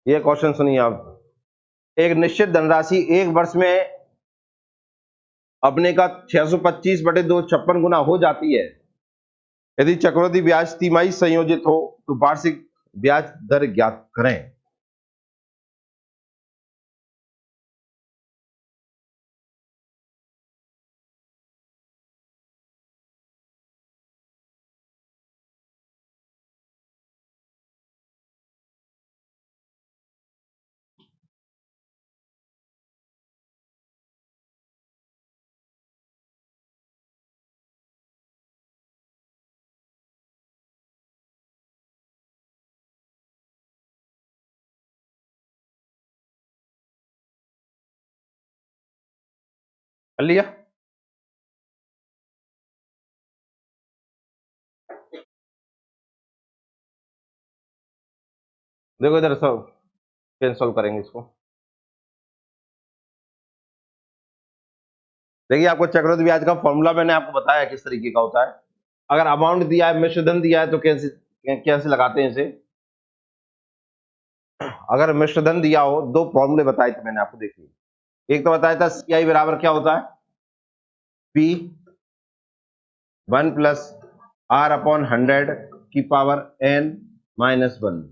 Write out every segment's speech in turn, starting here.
ये क्वेश्चन सुनिए आप। एक निश्चित धनराशि एक वर्ष में अपने का 625/2 56 गुना हो जाती है। यदि चक्रवृद्धि ब्याज तिमाही संयोजित हो तो वार्षिक ब्याज दर ज्ञात करें। कर लिया? देखो इधर सब कैंसल करेंगे इसको। देखिए आपको चक्रवृद्धि ब्याज का फॉर्मूला मैंने आपको बताया किस तरीके का होता है। अगर अमाउंट दिया है, मिश्र धन दिया है तो कैसे कैसे लगाते हैं इसे। अगर मिश्र धन दिया हो, दो फॉर्मूले बताए थे मैंने आपको, देखिए। एक तो बताया था सीआई बराबर क्या होता है, पी 1+r/100 की पावर n-1।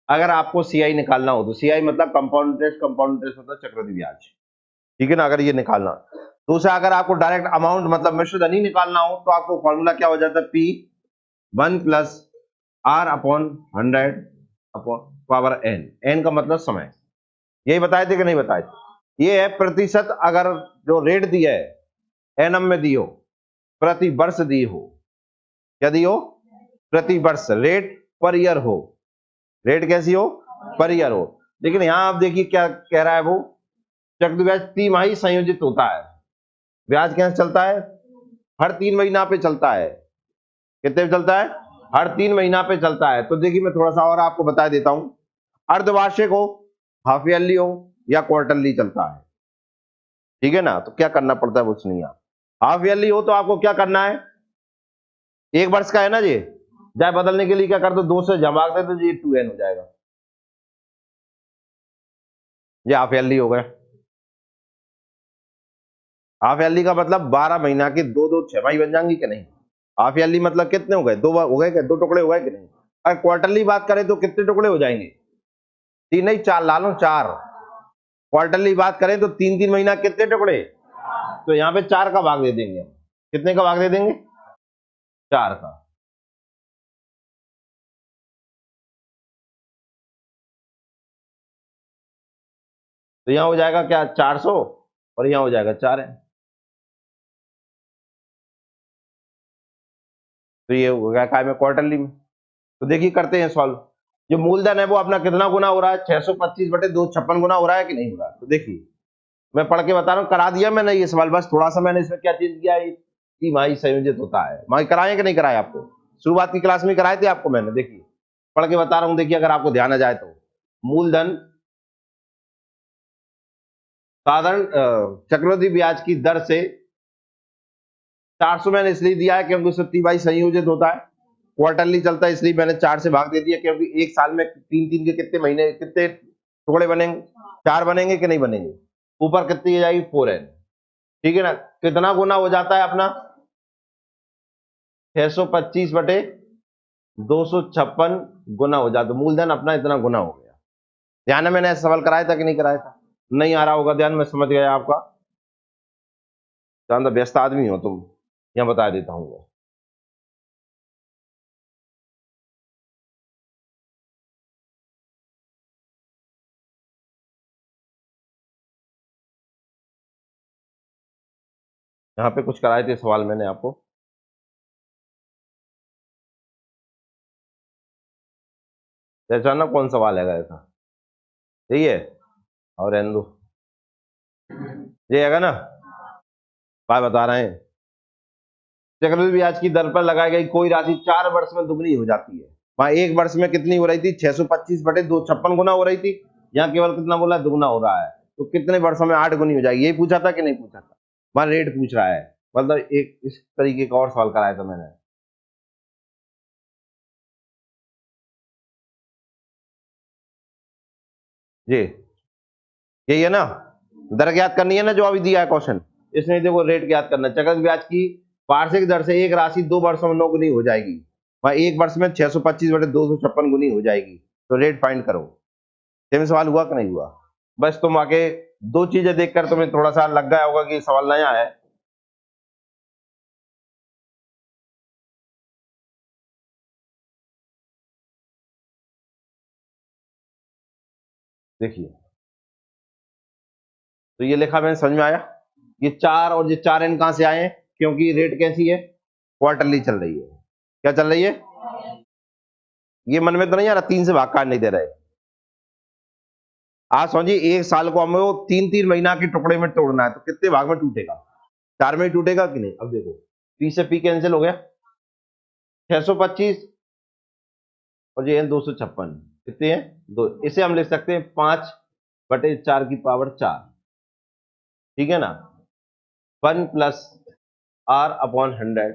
अगर आपको सीआई निकालना हो तो सीआई मतलब कंपाउंड इंटरेस्ट, कंपाउंड इंटरेस्ट मतलब चक्रवृद्धि ब्याज, ठीक है ना। अगर ये निकालना, दूसरा अगर आपको डायरेक्ट अमाउंट मतलब मिश्र धन ही निकालना हो तो आपको फॉर्मूला क्या हो जाता है, P 1+r/100 upon power n का मतलब समय। यही बताए थे कि नहीं बताए थे। ये है प्रतिशत, अगर जो रेट दिया है एनएम में दी हो, प्रति वर्ष दी हो, क्या दी हो, प्रति वर्ष, रेट पर ईयर हो, रेट कैसी हो, पर ईयर हो। लेकिन यहां आप देखिए क्या कह रहा है वो, चक्रवृद्धि ब्याज तिमाही संयोजित होता है। ब्याज कैसे चलता है, हर 3 महीना पे चलता है। कितने पे चलता है, हर 3 महीना पे चलता है। तो देखिए मैं थोड़ा सा और आपको बता देता हूं, अर्धवार्षिक हो, हाफ ईयरली हो या क्वार्टरली चलता है, ठीक है ना। तो क्या करना पड़ता है वो सुनिए आप। हाफ ईयरली हो तो आपको क्या करना है, एक वर्ष का है ना ये, जाए बदलने के लिए क्या कर दो, 2 से जमा दे तो ये 2n हो जाएगा। ये हाफ ईयरली हो गया। हाफ ईयरली का मतलब 12 महीना की दो दो छमाही बन जाएंगी कि नहीं। हाफ ईयरली मतलब कितने हो गए, दो हो गए क्या, दो टुकड़े हो गए कि नहीं। अगर क्वार्टरली बात करें तो कितने टुकड़े हो जाएंगे, 3 नहीं 4 ला लो, 4। क्वार्टरली बात करें तो 3-3 महीना कितने टुकड़े, तो यहाँ पे 4 का भाग दे देंगे हम। कितने का भाग दे देंगे, 4 का। तो यहाँ हो जाएगा क्या 400 और यहाँ हो जाएगा 4 है। तो ये हो गया काय में, क्वार्टरली में। तो देखिए करते हैं सॉल्व। जो मूलधन है वो अपना कितना गुना हो रहा है, 625/2 56 गुना हो रहा है कि नहीं हो रहा है। तो देखिए मैं पढ़ के बता रहा हूँ, करा दिया मैंने ये सवाल, बस थोड़ा सा मैंने इसमें क्या चेंज किया है, तिमाही संयोजित होता है। माई कराए कि नहीं कराए आपको, शुरुआत की क्लास में कराए थे आपको मैंने। देखिए पढ़ के बता रहा हूँ, देखिए अगर आपको ध्यान आ जाए तो। मूलधन साधारण चक्रवृद्धि ब्याज की दर से 400 मैंने इसलिए दिया है क्योंकि उससे तिमाही संयोजित होता है। क्वार्टरली चलता है इसलिए मैंने 4 से भाग दे दिया, क्योंकि एक साल में 3-3 के कितने महीने, कितने टुकड़े बनेंगे, 4 बनेंगे कि नहीं बनेंगे। ऊपर कितनी हो जाएगी, 4n, ठीक है ना। कितना गुना हो जाता है अपना, 625/256 गुना हो जाता है। मूलधन अपना इतना गुना हो गया। ध्यान है, मैंने सवाल कराया था कि नहीं कराया था, नहीं आ रहा होगा ध्यान, मैं समझ गया आपका। ज्यादा व्यस्त आदमी हो तुम, यहाँ बता देता हूँ। यहाँ पे कुछ कराए थे सवाल मैंने आपको। पहचाना कौन सवाल है ऐसा, सही है। और रहने दो, ये है ना, बात बता रहे हैं। चक्रवृद्धि ब्याज की दर पर लगाई गई कोई राशि 4 वर्ष में दुगनी हो जाती है। वहां एक वर्ष में कितनी हो रही थी, 625/2 56 गुना हो रही थी। यहाँ केवल कितना बोला, दुगना हो रहा है। तो कितने वर्षों में 8 गुनी हो जाएगी, यही पूछा था कि नहीं पूछा था। वहां रेट पूछ रहा है, मतलब एक इस तरीके का और सवाल कराया था मैंने। जी यही है ना, दर ज्ञात करनी है ना जो अभी दिया है क्वेश्चन। इसमें देखो रेट ज्ञात करना, चक्रवृद्धि ब्याज की वार्षिक दर से एक राशि 2 वर्षों में 9 गुनी हो जाएगी, वह एक वर्ष में 625/256 गुनी हो जाएगी, तो रेट फाइंड करो। सेम सवाल हुआ कि नहीं हुआ? बस तुम आके दो चीजें देखकर तुम्हें थोड़ा सा लग गया होगा कि सवाल नया है। देखिए तो ये लिखा मैंने, समझ में आया? ये 4 और ये 4 एन कहां से आए हैं? क्योंकि रेट कैसी है, क्वार्टरली चल रही है। क्या चल रही है? ये मन में तो नहीं आ रहा 3 से भाग काट नहीं दे रहे। आप समझिए एक साल को हमें वो 3-3 महीना के टुकड़े में तोड़ना है, तो कितने भाग में टूटेगा? 4 में ही टूटेगा कि नहीं? अब देखो पी से पी कैंसिल हो गया, 625 और ये है 256, कितने हैं? 2। इसे हम लिख सकते हैं 5/4 की पावर 4, ठीक है ना? 1 प्लस आर अपॉन 100।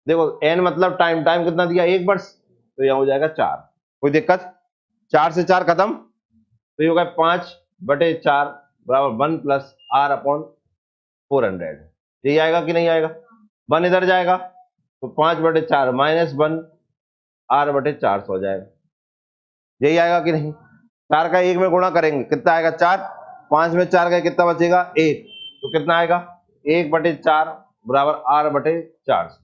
देखो एन मतलब टाइम, टाइम कितना दिया? 1 वर्ष, तो यहां हो जाएगा 4। कोई दिक्कत? 4 से 4 खत्म, तो ये होगा 5/4 बराबर 1 प्लस आर अपॉन 400। यही आएगा कि नहीं आएगा? 1 इधर जाएगा तो 5/4 -1 R/400 हो जाएगा। यही आएगा कि नहीं? 4 का 1 में गुणा करेंगे, कितना आएगा? 4। 5 में 4 का कितना बचेगा? 1, तो कितना आएगा? 1/4 बराबर R/400।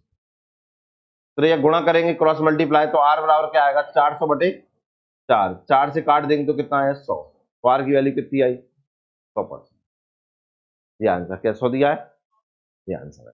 तो ये गुणा करेंगे, क्रॉस मल्टीप्लाई, तो R बराबर क्या आएगा? 400/4। 4 से काट देंगे तो कितना आया? 100। तो R की वैल्यू कितनी आई? 100%। ये आंसर क्या 100 दिया है? ये आंसर है।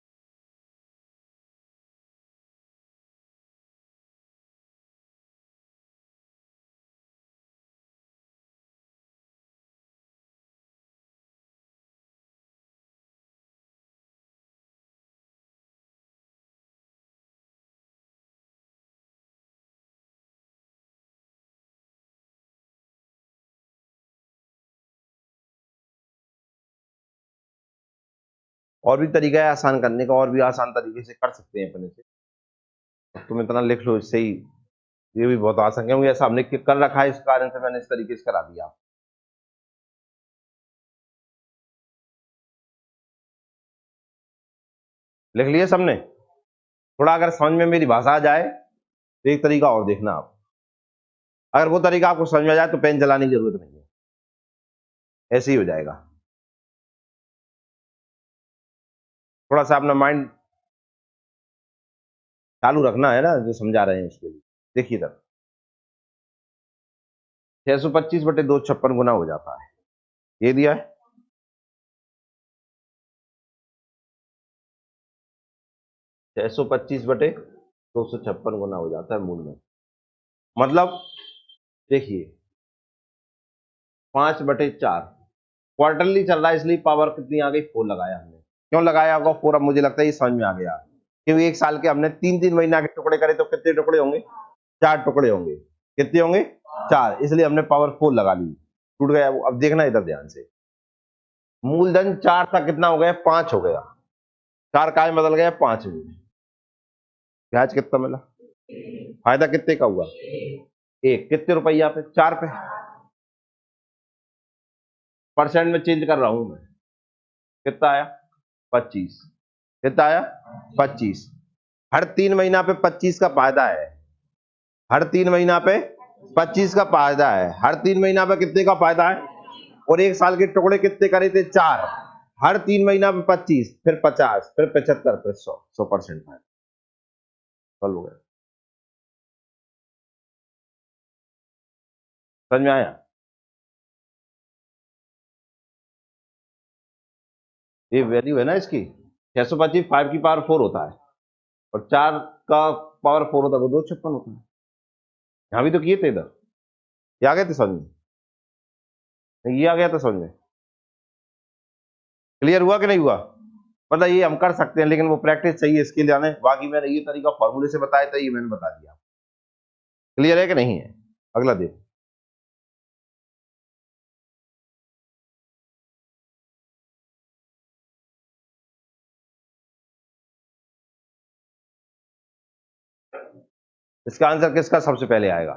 और भी तरीका है आसान करने का, और भी आसान तरीके से कर सकते हैं अपने से। तुम इतना लिख लो इससे ही, ये भी बहुत आसान, क्योंकि ऐसा हमने कर रखा है, इस कारण से मैंने इस तरीके से करा दिया। लिख लिए सबने? थोड़ा अगर समझ में मेरी भाषा आ जाए तो एक तरीका और देखना आप, अगर वो तरीका आपको समझ में आ जाए तो पेन चलाने की जरूरत नहीं है, ऐसे ही हो जाएगा। थोड़ा सा अपना माइंड चालू रखना है ना, जो समझा रहे हैं उसके लिए। देखिए तब 625/256 गुना हो जाता है, ये दिया है। 625/256 गुना हो जाता है मूल में, मतलब देखिए 5/4 क्वार्टरली चल रहा है, इसलिए पावर कितनी आ गई? 4 लगाया हमने। क्यों लगाया होगा 4? अब मुझे लगता है ये समझ में आ गया, क्योंकि एक साल के हमने 3-3 महीना के टुकड़े करे, तो कितने टुकड़े होंगे? 4 टुकड़े होंगे। कितने होंगे? 4, इसलिए हमने पावर 4 लगा ली। टूट गया वो। अब देखना इधर ध्यान से, मूलधन 4 था, कितना हो गया? 5 हो गया। 4 काय बदल गया 5 में। ब्याज कितना मिला? फायदा कितने का हुआ? 1। कितने रुपया पे? 4 पे। परसेंट में चेंज कर रहा हूं मैं, कितना आया? 25। कितना आया? 25। हर 3 महीना पे 25 का फायदा है, हर 3 महीना पे 25 का फायदा है। हर 3 महीना पे कितने का फायदा है? और एक साल के टुकड़े कितने करे थे? 4। हर 3 महीना पे 25, फिर 50, फिर 75, फिर 100, 100% फायदा। सॉल्व हो गया। समझ में आया? ये वैल्यू है ना इसकी, 625 5 की पावर 4 होता है, और 4 का पावर 4 होता है, वो 256 होता है। यहाँ भी तो किए थे इधर, ये आ गए थे समझ में? ये आ गया था समझ में? क्लियर हुआ कि नहीं हुआ? मतलब ये हम कर सकते हैं, लेकिन वो प्रैक्टिस चाहिए इसके लिए आने। बाकी मैंने ये तरीका फॉर्मूले से बताया था, ये मैंने बता दिया। क्लियर है कि नहीं है? अगला देखो। इसका आंसर किसका सबसे पहले आएगा?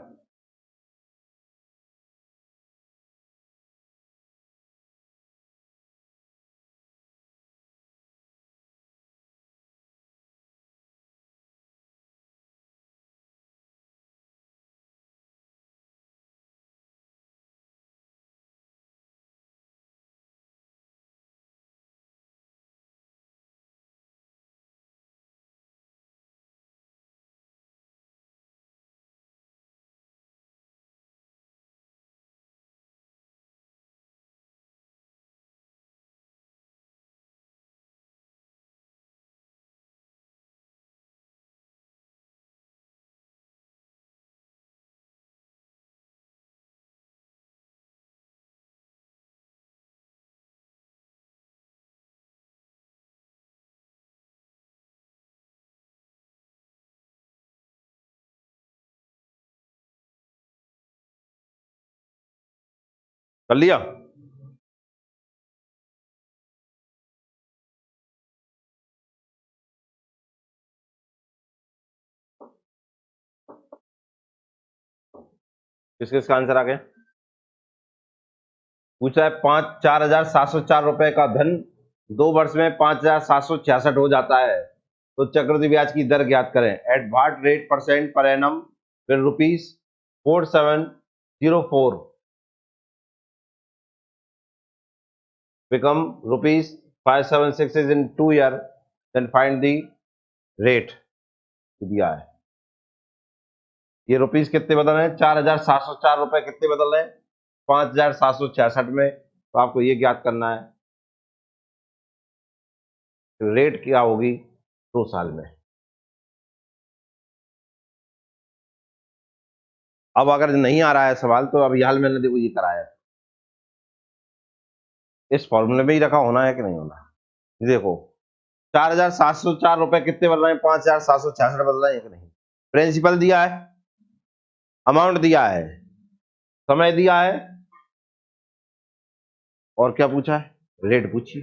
कर लिया? किस किस का आंसर आ गया? पूछा है 4,704 रुपए का धन 2 वर्ष में 5,766 हो जाता है, तो चक्रवृद्धि ब्याज की दर ज्ञात करें। At what rate percent per annum will rupees 4704 become rupees 576 in 2 year, then find the rate दिया है। ये रुपीस कितने बदल रहे हैं? 4,704 रुपए कितने बदल रहे हैं? 5,766 में। तो आपको ये ज्ञात करना है रेट क्या होगी 2 साल में। अब अगर नहीं आ रहा है सवाल तो अभी हाल मैंने देखो ये कराया, इस फॉर्मूले में ही रखा होना है कि नहीं होना। देखो 4,704 रुपए कितने बदल रहे हैं? 5,766 बदल रहे हैं कि नहीं? प्रिंसिपल दिया है, अमाउंट दिया है, समय दिया है, और क्या पूछा है? रेट पूछी।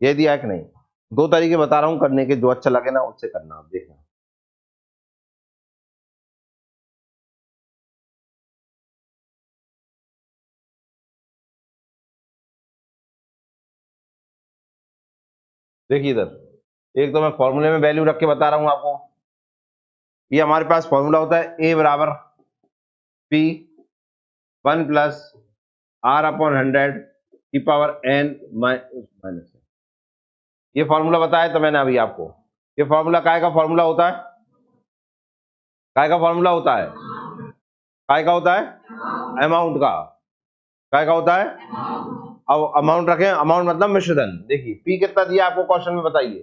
ये दिया है कि नहीं? 2 तरीके बता रहा हूं करने के, जो अच्छा लगे ना उससे करना। आप देखना, देखिए इधर एक तो मैं फॉर्मूले में वैल्यू रख के बता रहा हूं आपको। ये हमारे पास फॉर्मूला होता है ए बराबर पी 1+r/100 की पावर n माइनस। ये फॉर्मूला बताया तो मैंने अभी आपको। ये फॉर्मूला काय का फॉर्मूला होता है? काय का फॉर्मूला होता है? काय का होता है? अमाउंट का। काय का होता है? अब अमाउंट रखें, अमाउंट मतलब मिश्रधन। देखिए पी कितना दिया आपको क्वेश्चन में, बताइए।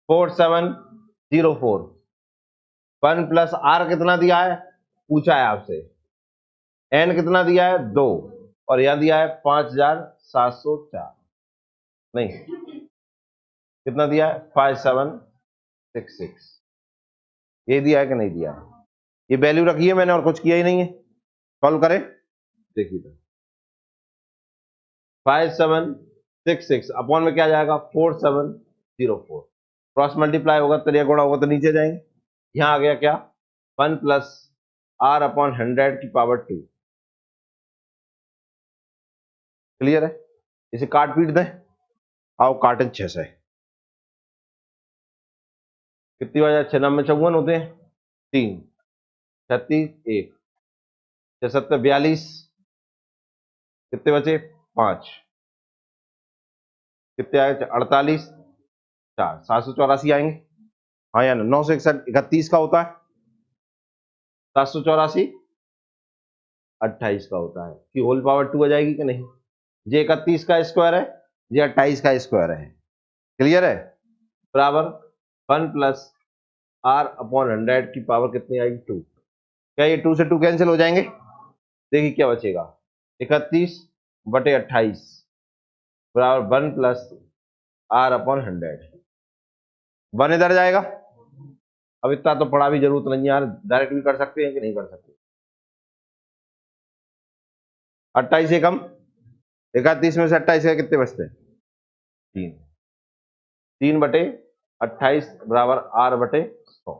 4704। 1+r कितना दिया है पूछा है आपसे। n कितना दिया है? 2। और यह दिया है 5,704, नहीं कितना दिया है? 5766। ये दिया है कि नहीं दिया? ये वैल्यू रखी है मैंने और कुछ किया ही नहीं है। सॉल्व करें, देखिए 5766 अपॉन में क्या जाएगा? 4704। क्रॉस मल्टीप्लाई होगा तो या गुणा होगा तो नीचे जाएंगे। यहां आ गया क्या? 1+r/100 की पावर 2। क्लियर है? इसे काट पीट दें। आओ काटें 6 से। कितनी बार 6 9 में 54 होते हैं, 3 36 1 6 7 42, कितने बचे? 5, कितने आए? 48, 4 784 आएंगे। हाँ या ना? 961 31 का होता है, 784 28 का होता है, कि होल पावर 2 आ जाएगी कि नहीं? ये 31 का स्क्वायर है, ये 28 का स्क्वायर है। क्लियर है? बराबर 1+r/100 की पावर कितनी आएगी? 2। क्या ये 2 से 2 कैंसिल हो जाएंगे? देखिए क्या बचेगा? 31/28 बराबर 1+r/100। 1 इधर जाएगा। अब इतना तो पढ़ा भी जरूरत नहीं यार, डायरेक्ट भी कर सकते हैं कि नहीं कर सकते? 28 से कम 31 में से 28 का कितने बचते हैं? 3। 3/28 बराबर r/100।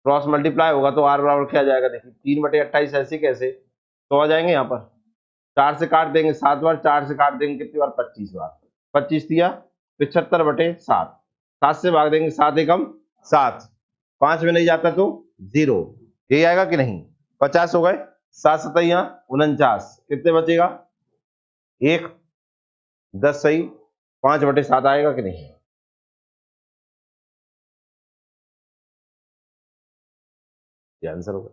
क्रॉस मल्टीप्लाई होगा तो r बराबर क्या जाएगा? देखिए 3/28 ऐसे कैसे तो आ जाएंगे यहाँ पर। 4 से काट देंगे 7 बार, 4 से काट देंगे कितनी बार? 25 बार। 25 दिया 75/7। 7 से भाग देंगे 7 एकम 7। 5 में नहीं जाता तो 0। यही आएगा कि नहीं? 50 हो गए। 7 7 49, कितने बचेगा? 1। 10 सही 5/7 आएगा कि नहीं? ये आंसर होगा।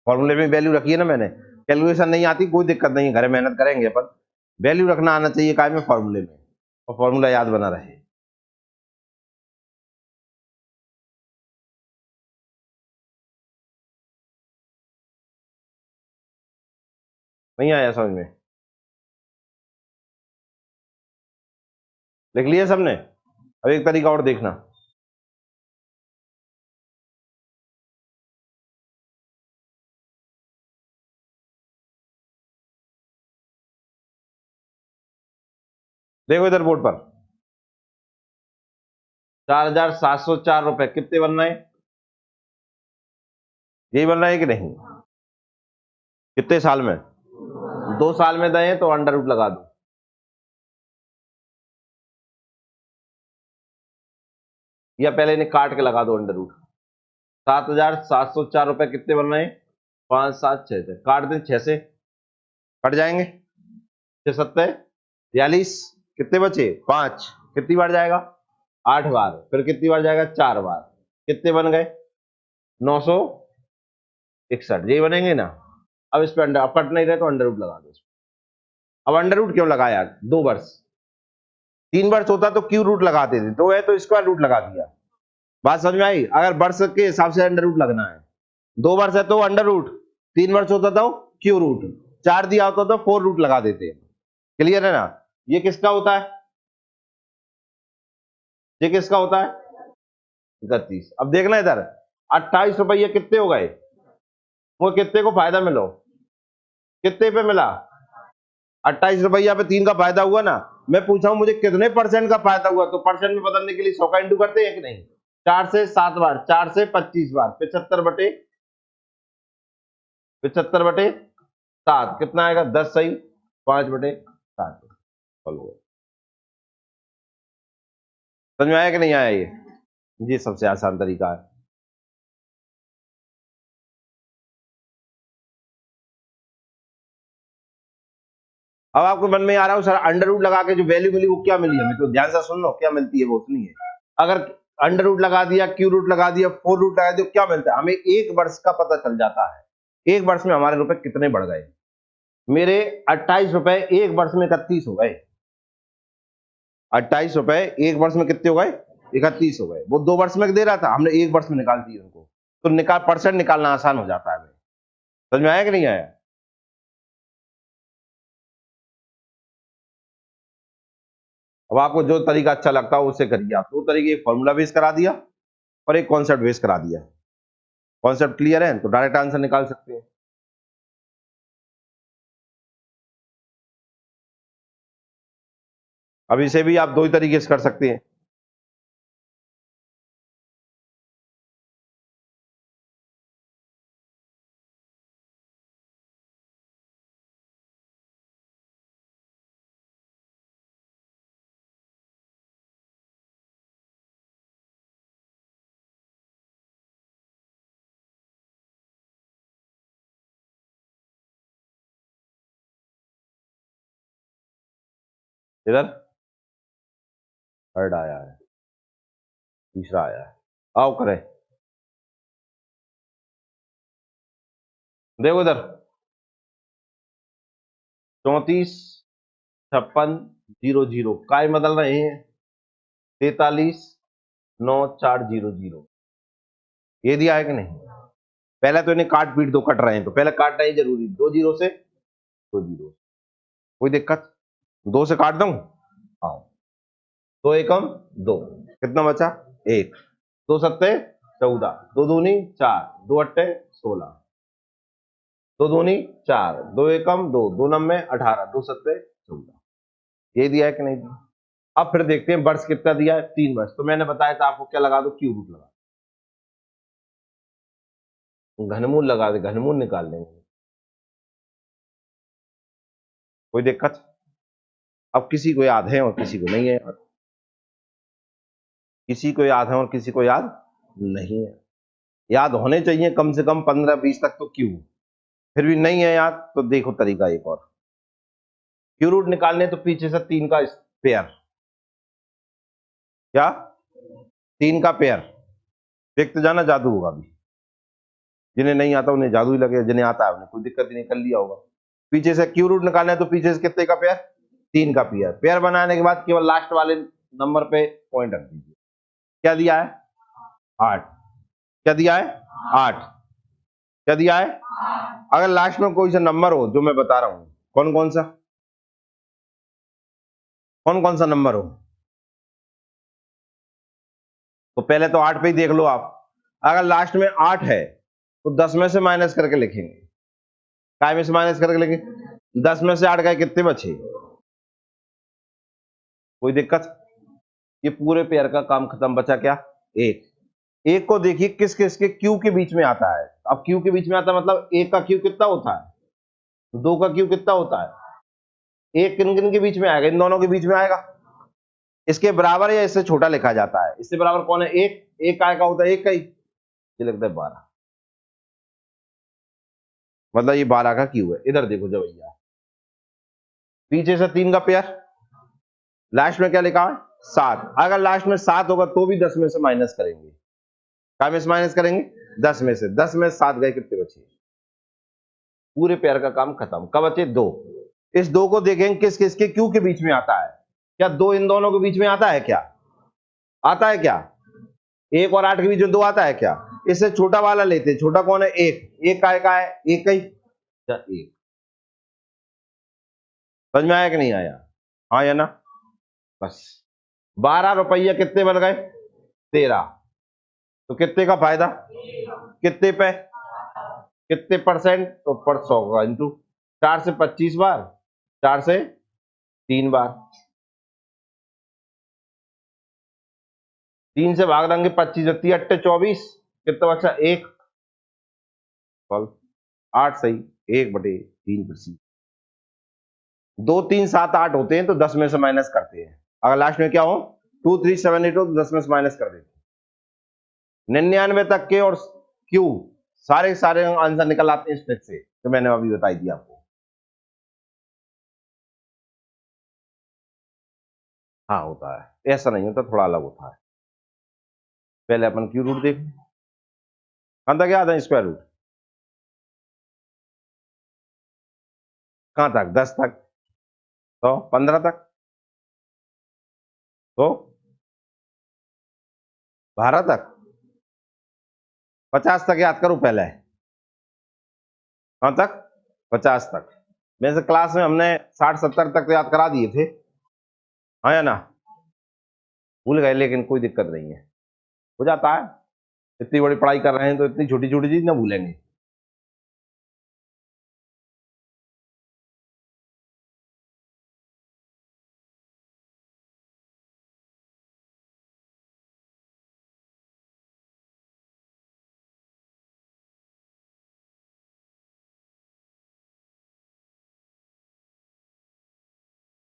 फॉर्मूले में वैल्यू रखी है ना मैंने। कैलकुलेशन नहीं आती कोई दिक्कत नहीं है, घर मेहनत करेंगे अपन। वैल्यू रखना आना चाहिए काय में? फॉर्मूले में। और फॉर्मूला याद बना रहे। नहीं आया समझ में? लिख लिया सबने? अब एक तरीका और देखना। देखो इधर बोर्ड पर 4,704 रुपए कितने बन रहे हैं? यही बन रहा है कि नहीं? कितने साल में? 2 साल में दें तो अंडर रूट लगा दो, या पहले इन्हें काट के लगा दो अंडर रूट। 7,704 रुपए कितने बन रहे हैं? 5 7 6 से काट दें, 6 से कट जाएंगे, 6 7 42, कितने बचे? 5, कितनी बार जाएगा? 8 बार, फिर कितनी बार जाएगा? 4 बार, कितने बन गए? 961, ये बनेंगे ना। अब इस पे अंडर, अब कट नहीं रहे तो अंडर रूट लगा दो। अब अंडर रूट क्यों लगाया? 2 वर्ष, 3 वर्ष होता तो क्यू रूट लगाते थे, तो है तो स्क्वायर रूट लगा दिया। बात समझ में आई? अगर वर्ष के हिसाब से अंडर रूट लगना है, 2 वर्ष है तो अंडर रूट, 3 वर्ष होता तो क्यू रूट, 4 दिया होता तो 4 रूट लगा देते। क्लियर है ना? ये किसका होता है? ये किसका होता है? 31। अब देखना इधर 28 रुपये कितने हो गए? वो कितने को फायदा मिलो? कितने पे मिला? 28 रुपया पे 3 का फायदा हुआ ना। मैं पूछा हूं मुझे कितने परसेंट का फायदा हुआ, तो परसेंट में बदलने के लिए 100 का इंटू करते हैं कि नहीं? 4 से 7 बार, 4 से 25 बार, 75/7 कितना आएगा? 10 सही, 5/7। समझ में आया कि नहीं आया? ये सबसे आसान तरीका है। अब आपको मन में आ रहा हो सर अंडर रूट लगा के जो वैल्यू मिली वो क्या मिली हमें, तो ध्यान से सुन लो क्या मिलती है, वो सुनिए। अगर अंडर रूट लगा दिया, क्यू रूट लगा दिया, 4 रूट लगा दिया, क्या मिलता है हमें? 1 वर्ष का पता चल जाता है, 1 वर्ष में हमारे रुपए कितने बढ़ गए। मेरे 28 रुपए 1 वर्ष में 31 हो गए। 28 रुपए 1 वर्ष में कितने हो गए? 31 हो गए। वो 2 वर्ष में दे रहा था, हमने 1 वर्ष में निकाल दिए उनको, तो निकाल परसेंट निकालना आसान हो जाता है। समझ में आया कि नहीं आया? अब आपको जो तरीका अच्छा लगता हो उससे करिए। आप 2 तरीके, एक फॉर्मूला बेस करा दिया और एक कॉन्सेप्ट बेस करा दिया। कॉन्सेप्ट क्लियर है तो डायरेक्ट आंसर निकाल सकते हैं। अब इसे भी आप 2 ही तरीके से कर सकते हैं। इधर थर्ड आया है, तीसरा आया है, आओ करें। देखो इधर 34,56,00 काय बदल रहे हैं? 43,9,400। ये दिया है कि नहीं? पहले तो इन्हें काट पीट दो, कट रहे हैं तो पहले काटना ही जरूरी। 2 जीरो से 2 जीरो, कोई दिक्कत? 2 से काट दूं? आओ, 2 एकम 2, कितना बचा? 1, 2 सत्ते 14, 2 दूनी 4, 2 अट्टे 16, 2 दूनी 4, 2 एकम 2, 2 नम्बे 18, 2 सत्ते 14। ये दिया है कि नहीं दिया? अब फिर देखते हैं वर्ष कितना दिया है। 3 वर्ष, तो मैंने बताया था आपको क्या लगा दो? क्यू रूट लगा, घनमूल लगा दे, घनमूल निकाल लेंगे, कोई दिक्कत? अब किसी को याद है और किसी को नहीं है, किसी को याद है और किसी को याद नहीं है। याद होने चाहिए कम से कम 15-20 तक तो क्यू, फिर भी नहीं है याद तो देखो तरीका एक और। क्यू रूट निकालने तो पीछे से 3 का पेयर, क्या 3 का पेयर देखते जाना, जादू होगा। अभी जिन्हें नहीं आता उन्हें जादू ही लगे, जिन्हें आता है उन्हें कोई दिक्कत ही नहीं, कर लिया होगा। पीछे से क्यू रूट निकालना है तो पीछे से कितने का पेयर? 3 का पेयर। पेयर बनाने के बाद केवल लास्ट वाले नंबर पे पॉइंट रख दीजिए। क्या दिया है? 8। क्या दिया है? 8। क्या दिया है? अगर लास्ट में कोई सा नंबर हो जो मैं बता रहा हूं, कौन कौन सा, कौन कौन सा नंबर हो, तो पहले तो 8 पे ही देख लो आप। अगर लास्ट में 8 है तो 10 में से माइनस करके लिखेंगे। काय में से माइनस करके लिखेंगे? 10 में से 8 गए, कितने बचे? कोई दिक्कत? ये पूरे पेयर का काम खत्म, बचा क्या? एक। एक को देखिए किस किस के क्यू के बीच में आता है। अब क्यू के बीच में आता है मतलब एक का क्यू कितना होता है, दो का क्यू कितना होता है, एक किन किन के बीच में आएगा? इन दोनों के बीच में आएगा। इसके बराबर या इससे छोटा लिखा जाता है? इससे बराबर कौन है? एक। एक काय का होता है? एक का ही। ये लगता है 12, मतलब ये 12 का क्यू है। इधर देखो जब भैया, पीछे से 3 का पेयर, लास्ट में क्या लिखा है? 7। अगर लास्ट में 7 होगा तो भी 10 में से माइनस करेंगे। क्या में से माइनस करेंगे? 10 में से। 10 में 7 गए, कितने बचे? पूरे पेयर का काम खत्म। कब बचे? 2। इस 2 को देखेंगे किस किस के क्यू के बीच में आता है। क्या 2 इन दोनों के बीच में आता है? क्या आता है? क्या 1 और 8 के बीच में 2 आता है? क्या? इससे छोटा वाला लेते हैं। छोटा कौन है? 1। एक का है? एक का ही। एक। समझ में आया कि नहीं आया? हाँ या ना? बस। 12 रुपया कितने बन गए? 13। तो कितने का फायदा? कितने पे? कितने परसेंट? तो पर 100 का इंटू 4 से 25 बार, 4 से 3 बार, 3 से भाग देंगे 25, 8 24, कितना बचा? 1। 8 सही, 1/3%। 2 3 7 8 होते हैं तो 10 में से माइनस करते हैं। अगर लास्ट में क्या हो 2 3 7 8 हो तो 10 में से माइनस कर देते हैं। 99 तक के और क्यू सारे सारे आंसर निकल आते हैं इस ट्रिक से, तो मैंने अभी बताई थी आपको। हाँ होता है, ऐसा नहीं होता, थोड़ा अलग होता है। पहले अपन क्यू रूट देख, कहां तक याद है? स्क्वायर रूट कहां तक? 10 तक, तो 15 तक, तो 12 तक, 50 तक याद करो पहले। कहां तक? 50 तक। वैसे क्लास में हमने 60 70 तक तो याद करा दिए थे, हाँ या ना? भूल गए, लेकिन कोई दिक्कत नहीं है, हो जाता है। इतनी बड़ी पढ़ाई कर रहे हैं तो इतनी छोटी छोटी चीज ना भूलेंगे।